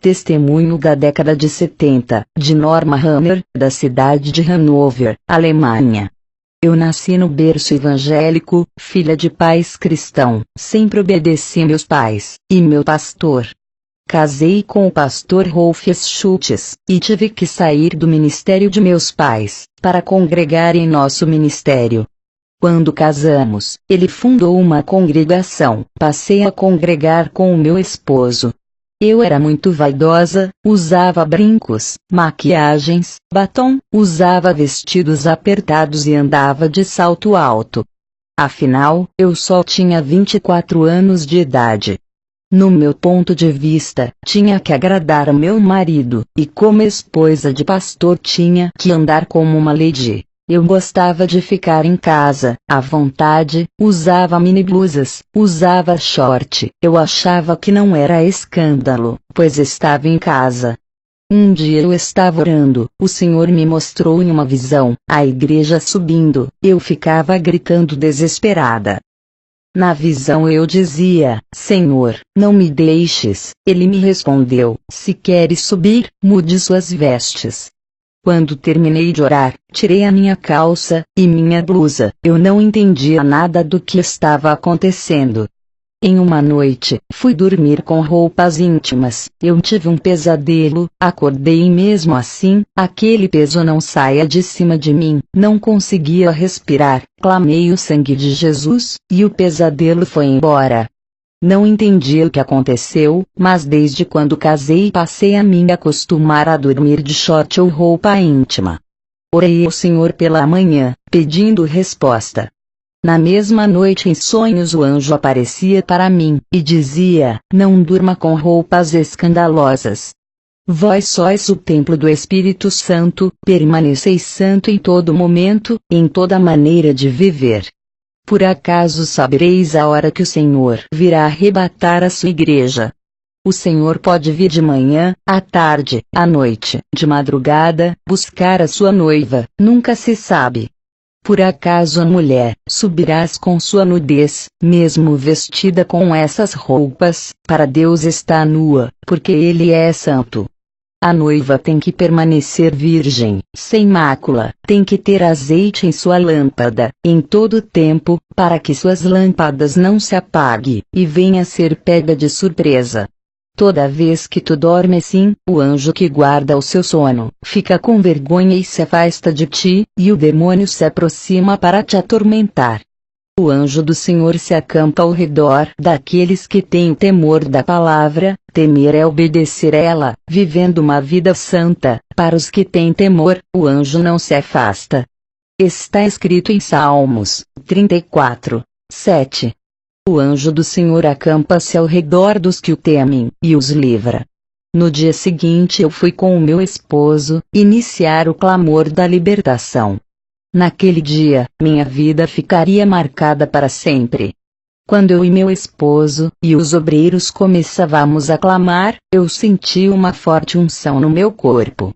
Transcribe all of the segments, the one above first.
Testemunho da década de 70, de Norma Hammer, da cidade de Hannover, Alemanha. Eu nasci no berço evangélico, filha de pais cristãos, sempre obedeci meus pais, e meu pastor. Casei com o pastor Rolf Schultz, e tive que sair do ministério de meus pais, para congregar em nosso ministério. Quando casamos, ele fundou uma congregação, passei a congregar com o meu esposo. Eu era muito vaidosa, usava brincos, maquiagens, batom, usava vestidos apertados e andava de salto alto. Afinal, eu só tinha 24 anos de idade. No meu ponto de vista, tinha que agradar ao meu marido, e como esposa de pastor tinha que andar como uma lady. Eu gostava de ficar em casa, à vontade, usava mini blusas, usava short. Eu achava que não era escândalo, pois estava em casa. Um dia eu estava orando, o Senhor me mostrou em uma visão, a igreja subindo, eu ficava gritando desesperada. Na visão eu dizia, Senhor, não me deixes. Ele me respondeu, se queres subir, mude suas vestes. Quando terminei de orar, tirei a minha calça e minha blusa. Eu não entendia nada do que estava acontecendo. Em uma noite, fui dormir com roupas íntimas. Eu tive um pesadelo, acordei e mesmo assim, aquele peso não saía de cima de mim. Não conseguia respirar. Clamei o sangue de Jesus, e o pesadelo foi embora. Não entendi o que aconteceu, mas desde quando casei passei a me acostumar a dormir de short ou roupa íntima. Orei ao Senhor pela manhã, pedindo resposta. Na mesma noite em sonhos o anjo aparecia para mim, e dizia, não durma com roupas escandalosas. Vós sois o templo do Espírito Santo, permaneceis santo em todo momento, em toda maneira de viver. Por acaso sabereis a hora que o Senhor virá arrebatar a sua igreja? O Senhor pode vir de manhã, à tarde, à noite, de madrugada, buscar a sua noiva, nunca se sabe. Por acaso a mulher, subirás com sua nudez, mesmo vestida com essas roupas, para Deus está nua, porque Ele é santo. A noiva tem que permanecer virgem, sem mácula, tem que ter azeite em sua lâmpada, em todo tempo, para que suas lâmpadas não se apaguem, e venha a ser pega de surpresa. Toda vez que tu dorme assim, o anjo que guarda o seu sono, fica com vergonha e se afasta de ti, e o demônio se aproxima para te atormentar. O anjo do Senhor se acampa ao redor daqueles que têm o temor da palavra. Temer é obedecer a ela, vivendo uma vida santa. Para os que têm temor, o anjo não se afasta. Está escrito em Salmos 34, 7. O anjo do Senhor acampa-se ao redor dos que o temem, e os livra. No dia seguinte eu fui com o meu esposo, iniciar o clamor da libertação. Naquele dia, minha vida ficaria marcada para sempre. Quando eu e meu esposo, e os obreiros começávamos a clamar, eu senti uma forte unção no meu corpo.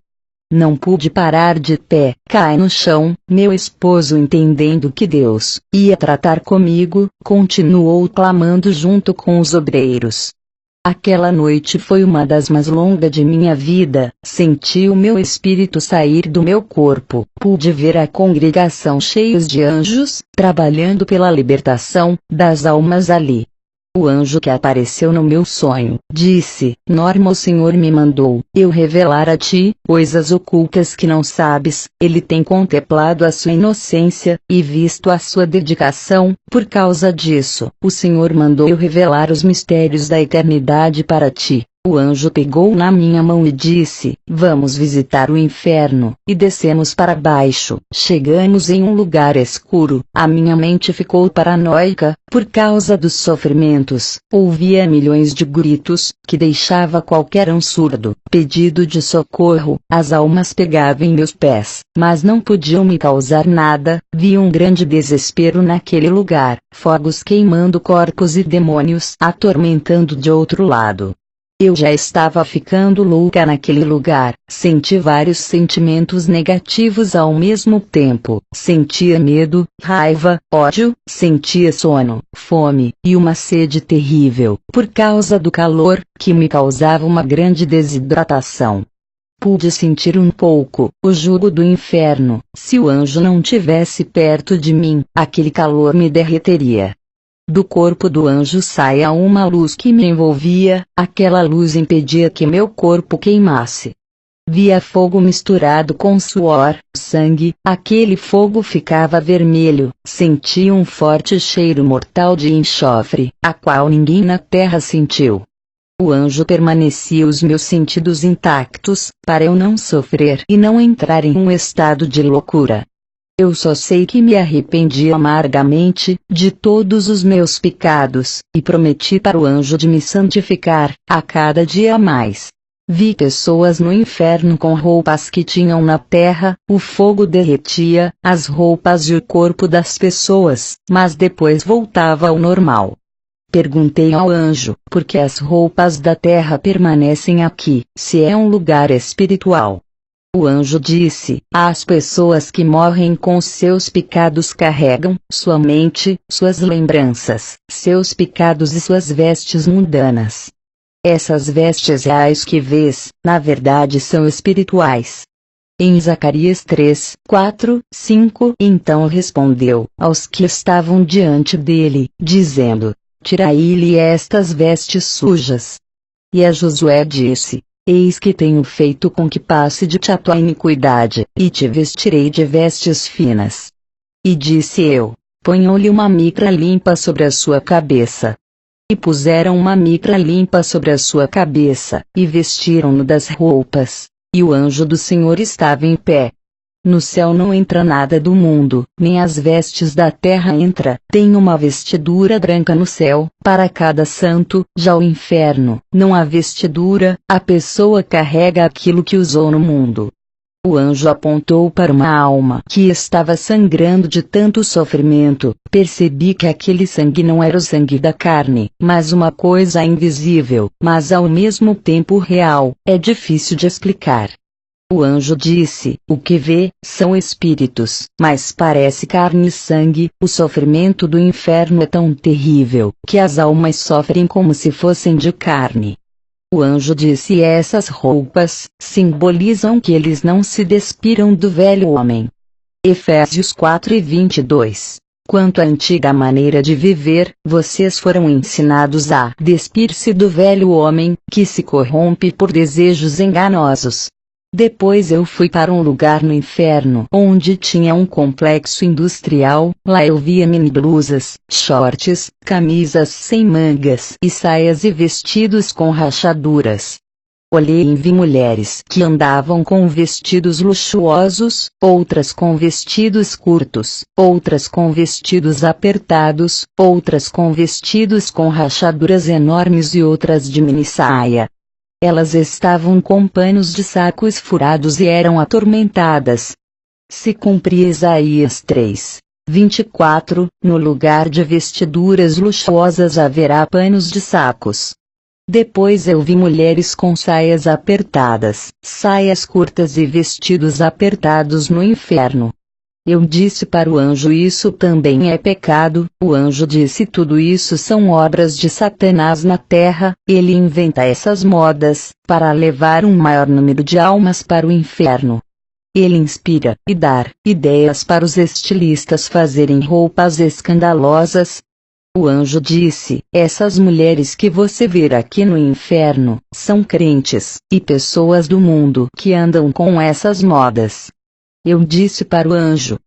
Não pude parar de pé, caí no chão. Meu esposo, entendendo que Deus ia tratar comigo, continuou clamando junto com os obreiros. Aquela noite foi uma das mais longas de minha vida. Senti o meu espírito sair do meu corpo. Pude ver a congregação cheios de anjos, trabalhando pela libertação das almas ali. O anjo que apareceu no meu sonho, disse, Norma, o Senhor me mandou eu revelar a ti coisas ocultas que não sabes. Ele tem contemplado a sua inocência, e visto a sua dedicação. Por causa disso, o Senhor mandou eu revelar os mistérios da eternidade para ti. O anjo pegou na minha mão e disse, vamos visitar o inferno, e descemos para baixo. Chegamos em um lugar escuro, a minha mente ficou paranoica, por causa dos sofrimentos. Ouvia milhões de gritos, que deixava qualquer um surdo. Pedido de socorro, as almas pegavam em meus pés, mas não podiam me causar nada. Vi um grande desespero naquele lugar, fogos queimando corpos e demônios atormentando de outro lado. Eu já estava ficando louca naquele lugar, senti vários sentimentos negativos ao mesmo tempo, sentia medo, raiva, ódio, sentia sono, fome, e uma sede terrível, por causa do calor, que me causava uma grande desidratação. Pude sentir um pouco o jugo do inferno. Se o anjo não tivesse perto de mim, aquele calor me derreteria. Do corpo do anjo saía uma luz que me envolvia, aquela luz impedia que meu corpo queimasse. Via fogo misturado com suor, sangue, aquele fogo ficava vermelho, sentia um forte cheiro mortal de enxofre, a qual ninguém na terra sentiu. O anjo permanecia os meus sentidos intactos, para eu não sofrer e não entrar em um estado de loucura. Eu só sei que me arrependi amargamente de todos os meus pecados, e prometi para o anjo de me santificar, a cada dia mais. Vi pessoas no inferno com roupas que tinham na terra, o fogo derretia as roupas e o corpo das pessoas, mas depois voltava ao normal. Perguntei ao anjo, por que as roupas da terra permanecem aqui, se é um lugar espiritual? O anjo disse, as pessoas que morrem com seus pecados carregam, sua mente, suas lembranças, seus pecados e suas vestes mundanas. Essas vestes reais que vês, na verdade são espirituais. Em Zacarias 3, 4, 5, então respondeu aos que estavam diante dele, dizendo, tirai-lhe estas vestes sujas. E a Josué disse, eis que tenho feito com que passe de ti a tua iniquidade, e te vestirei de vestes finas. E disse eu, ponham-lhe uma mitra limpa sobre a sua cabeça. E puseram uma mitra limpa sobre a sua cabeça, e vestiram-no das roupas, e o anjo do Senhor estava em pé. No céu não entra nada do mundo, nem as vestes da terra entra, tem uma vestidura branca no céu, para cada santo, já o inferno, não há vestidura, a pessoa carrega aquilo que usou no mundo. O anjo apontou para uma alma que estava sangrando de tanto sofrimento, percebi que aquele sangue não era o sangue da carne, mas uma coisa invisível, mas ao mesmo tempo real, é difícil de explicar. O anjo disse, o que vê, são espíritos, mas parece carne e sangue, o sofrimento do inferno é tão terrível, que as almas sofrem como se fossem de carne. O anjo disse essas roupas, simbolizam que eles não se despiram do velho homem. Efésios 4:22. Quanto à antiga maneira de viver, vocês foram ensinados a despir-se do velho homem, que se corrompe por desejos enganosos. Depois eu fui para um lugar no inferno onde tinha um complexo industrial, lá eu via mini blusas, shorts, camisas sem mangas e saias e vestidos com rachaduras. Olhei e vi mulheres que andavam com vestidos luxuosos, outras com vestidos curtos, outras com vestidos apertados, outras com vestidos com rachaduras enormes e outras de mini saia. Elas estavam com panos de sacos furados e eram atormentadas. Se cumpria Isaías 3, 24, no lugar de vestiduras luxuosas haverá panos de sacos. Depois eu vi mulheres com saias apertadas, saias curtas e vestidos apertados no inferno. Eu disse para o anjo isso também é pecado, o anjo disse tudo isso são obras de Satanás na terra, ele inventa essas modas, para levar um maior número de almas para o inferno. Ele inspira, e dá ideias para os estilistas fazerem roupas escandalosas. O anjo disse, essas mulheres que você vê aqui no inferno, são crentes, e pessoas do mundo que andam com essas modas. Eu disse para o anjo,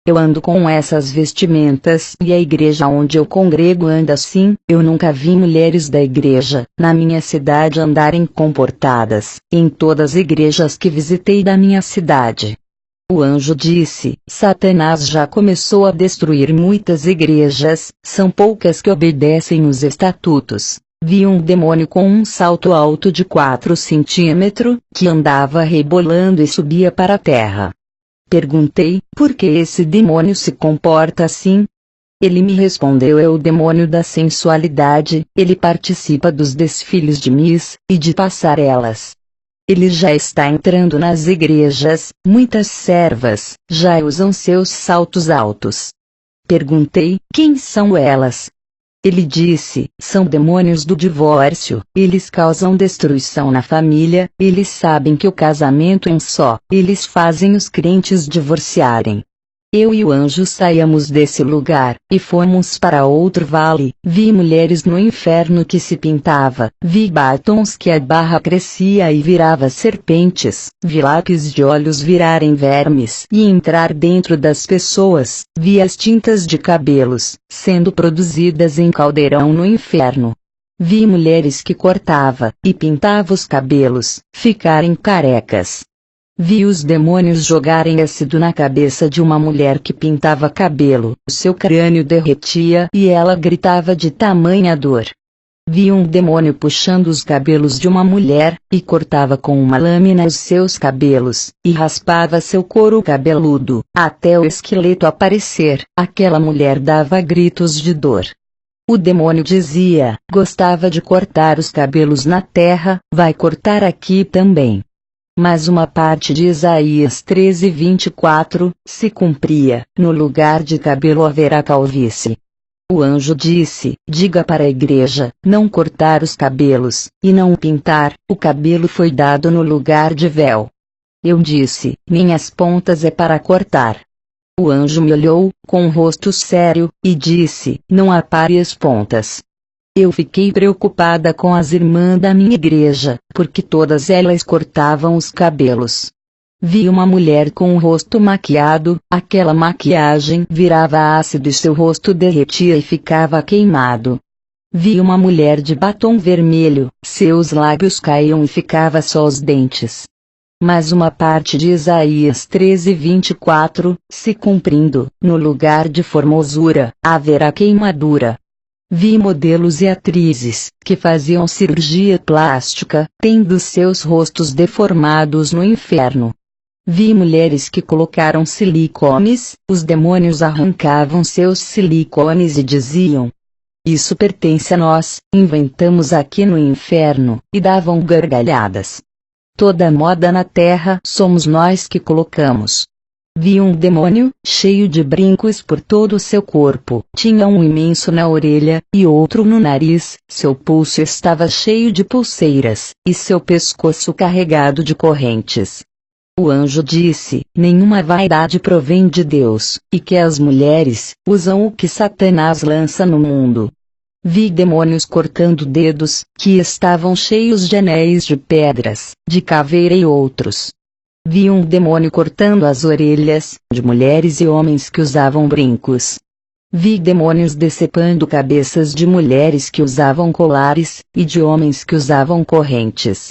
eu ando com essas vestimentas e a igreja onde eu congrego anda assim, eu nunca vi mulheres da igreja, na minha cidade andarem comportadas, em todas as igrejas que visitei da minha cidade. O anjo disse, Satanás já começou a destruir muitas igrejas, são poucas que obedecem os estatutos. Vi um demônio com um salto alto de 4 centímetros, que andava rebolando e subia para a terra. Perguntei, por que esse demônio se comporta assim? Ele me respondeu: é o demônio da sensualidade, ele participa dos desfiles de Miss, e de passarelas. Ele já está entrando nas igrejas, muitas servas já usam seus saltos altos. Perguntei: quem são elas? Ele disse: são demônios do divórcio, eles causam destruição na família, eles sabem que o casamento é um só, eles fazem os crentes divorciarem. Eu e o anjo saímos desse lugar, e fomos para outro vale. Vi mulheres no inferno que se pintava, vi batons que a barra crescia e virava serpentes, vi lápis de olhos virarem vermes e entrar dentro das pessoas, vi as tintas de cabelos, sendo produzidas em caldeirão no inferno. Vi mulheres que cortava e pintava os cabelos, ficarem carecas. Vi os demônios jogarem ácido na cabeça de uma mulher que pintava cabelo, seu crânio derretia e ela gritava de tamanha dor. Vi um demônio puxando os cabelos de uma mulher, e cortava com uma lâmina os seus cabelos, e raspava seu couro cabeludo, até o esqueleto aparecer. Aquela mulher dava gritos de dor. O demônio dizia: gostava de cortar os cabelos na terra, vai cortar aqui também. Mas uma parte de Isaías 13:24 se cumpria: no lugar de cabelo haverá calvície. O anjo disse: diga para a igreja, não cortar os cabelos, e não pintar, o cabelo foi dado no lugar de véu. Eu disse: minhas pontas é para cortar. O anjo me olhou, com um rosto sério, e disse: não apare as pontas. Eu fiquei preocupada com as irmãs da minha igreja, porque todas elas cortavam os cabelos. Vi uma mulher com o rosto maquiado, aquela maquiagem virava ácido e seu rosto derretia e ficava queimado. Vi uma mulher de batom vermelho, seus lábios caíam e ficava só os dentes. Mas uma parte de Isaías 13:24 se cumprindo: no lugar de formosura, haverá queimadura. Vi modelos e atrizes, que faziam cirurgia plástica, tendo seus rostos deformados no inferno. Vi mulheres que colocaram silicones, os demônios arrancavam seus silicones e diziam: isso pertence a nós, inventamos aqui no inferno, e davam gargalhadas. Toda moda na terra somos nós que colocamos. Vi um demônio, cheio de brincos por todo o seu corpo, tinha um imenso na orelha, e outro no nariz, seu pulso estava cheio de pulseiras, e seu pescoço carregado de correntes. O anjo disse: nenhuma vaidade provém de Deus, e que as mulheres usam o que Satanás lança no mundo. Vi demônios cortando dedos, que estavam cheios de anéis de pedras, de caveira e outros. Vi um demônio cortando as orelhas, de mulheres e homens que usavam brincos. Vi demônios decepando cabeças de mulheres que usavam colares, e de homens que usavam correntes.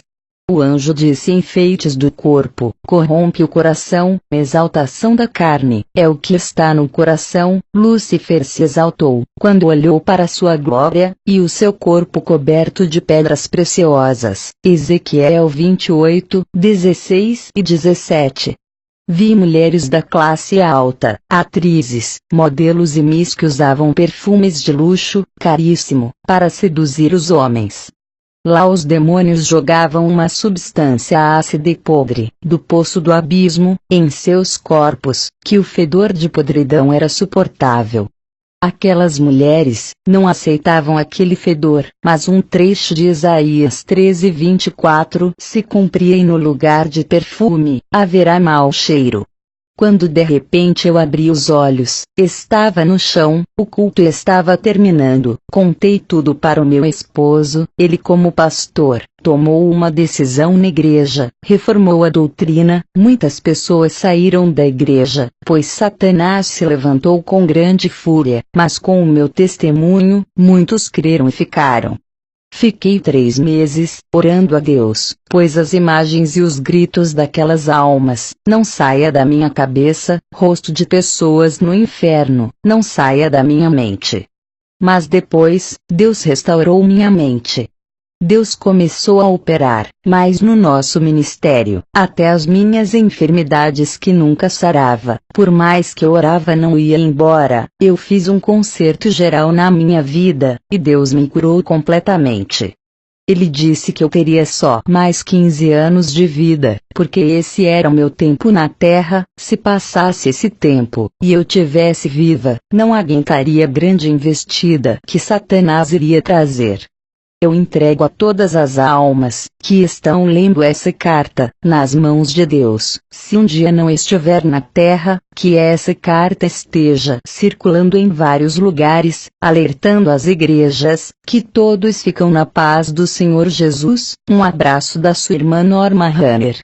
O anjo disse: enfeites do corpo, corrompe o coração, exaltação da carne, é o que está no coração. Lúcifer se exaltou, quando olhou para sua glória, e o seu corpo coberto de pedras preciosas. Ezequiel 28:16 e 17. Vi mulheres da classe alta, atrizes, modelos e miss que usavam perfumes de luxo, caríssimo, para seduzir os homens. Lá os demônios jogavam uma substância ácida e podre, do poço do abismo, em seus corpos, que o fedor de podridão era suportável. Aquelas mulheres não aceitavam aquele fedor, mas um trecho de Isaías 13:24 se cumpria: e no lugar de perfume, haverá mau cheiro. Quando de repente eu abri os olhos, estava no chão, o culto estava terminando. Contei tudo para o meu esposo, ele como pastor, tomou uma decisão na igreja, reformou a doutrina, muitas pessoas saíram da igreja, pois Satanás se levantou com grande fúria, mas com o meu testemunho, muitos creram e ficaram. Fiquei 3 meses, orando a Deus, pois as imagens e os gritos daquelas almas, não saia da minha cabeça, rosto de pessoas no inferno, não saia da minha mente. Mas depois, Deus restaurou minha mente. Deus começou a operar, mas no nosso ministério, até as minhas enfermidades que nunca sarava, por mais que eu orava não ia embora, eu fiz um concerto geral na minha vida, e Deus me curou completamente. Ele disse que eu teria só mais 15 anos de vida, porque esse era o meu tempo na terra. Se passasse esse tempo, e eu tivesse viva, não aguentaria a grande investida que Satanás iria trazer. Eu entrego a todas as almas que estão lendo essa carta nas mãos de Deus. Se um dia não estiver na terra, que essa carta esteja circulando em vários lugares, alertando as igrejas, que todos ficam na paz do Senhor Jesus. Um abraço da sua irmã Norma Runner.